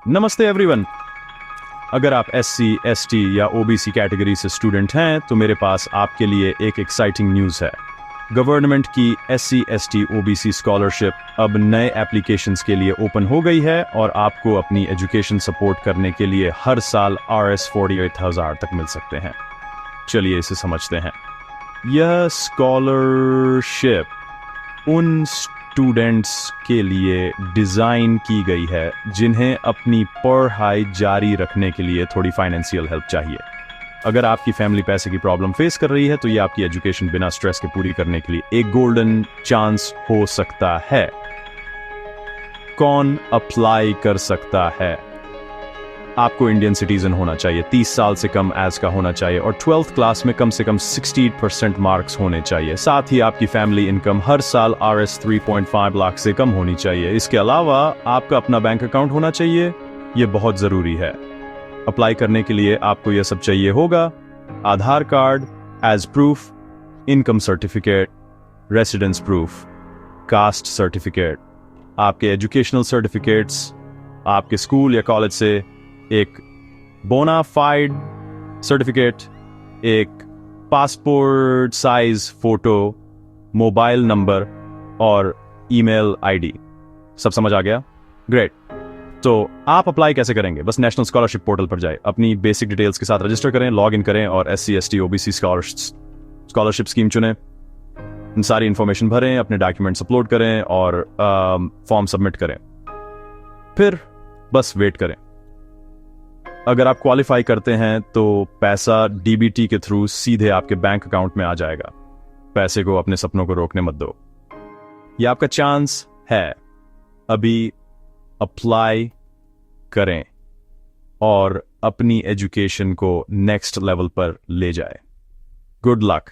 नमस्ते एवरीवन। अगर आप SC, ST या OBC कैटेगरी से स्टूडेंट हैं तो मेरे पास आपके लिए एक एक्साइटिंग न्यूज़ है। गवर्नमेंट की SC, ST, OBC स्कॉलरशिप अब नए एप्लीकेशंस के लिए ओपन हो गई है और आपको अपनी एजुकेशन सपोर्ट करने के लिए हर साल RS 48,000 तक मिल सकते हैं। चलिए इसे समझते हैं। यह स्कॉलरशिप उन स्टूडेंट्स के लिए डिज़ाइन की गई है जिन्हें अपनी पढ़ाई जारी रखने के लिए थोड़ी फाइनेंशियल हेल्प चाहिए। अगर आपकी फैमिली पैसे की प्रॉब्लम फेस कर रही है तो ये आपकी एजुकेशन बिना स्ट्रेस के पूरी करने के लिए एक गोल्डन चांस हो सकता है। कौन अप्लाई कर सकता है? आपको इंडियन सिटीजन होना चाहिए, 30 साल से कम एज का होना चाहिए और 12th क्लास में कम से कम 68% मार्क्स होने चाहिए। साथ ही आपकी फैमिली इनकम हर साल RS 3.5 लाख से कम होनी चाहिए। इसके अलावा आपका अपना बैंक अकाउंट होना चाहिए, ये बहुत ज़रूरी है। अप्लाई करने के लिए आपको यह सब चाहिए होगा: Aadhaar card age proof, income certificate, residence proof, caste certificate, आपके एजुकेशनल सर्टिफिकेट्स, आपके स्कूल या कॉलेज से एक बोनाफाइड सर्टिफिकेट, एक passport size photo, mobile number और ईमेल आईडी। सब समझ आ गया? ग्रेट। तो आप अप्लाई कैसे करेंगे? बस नेशनल स्कॉलरशिप पोर्टल पर जाए, अपनी बेसिक डिटेल्स के साथ रजिस्टर करें, लॉग इन करें और SC, ST, OBC scholarship scheme चुनें। सारी इंफॉर्मेशन भरें, अपने डॉक्यूमेंट्स अपलोड करें और फॉर्म सबमिट करें। फिर बस वेट करें। अगर आप क्वालिफाई करते हैं तो पैसा DBT के थ्रू सीधे आपके बैंक अकाउंट में आ जाएगा। पैसे को अपने सपनों को रोकने मत दो, ये आपका चांस है। अभी अप्लाई करें और अपनी एजुकेशन को नेक्स्ट लेवल पर ले जाए। Good luck.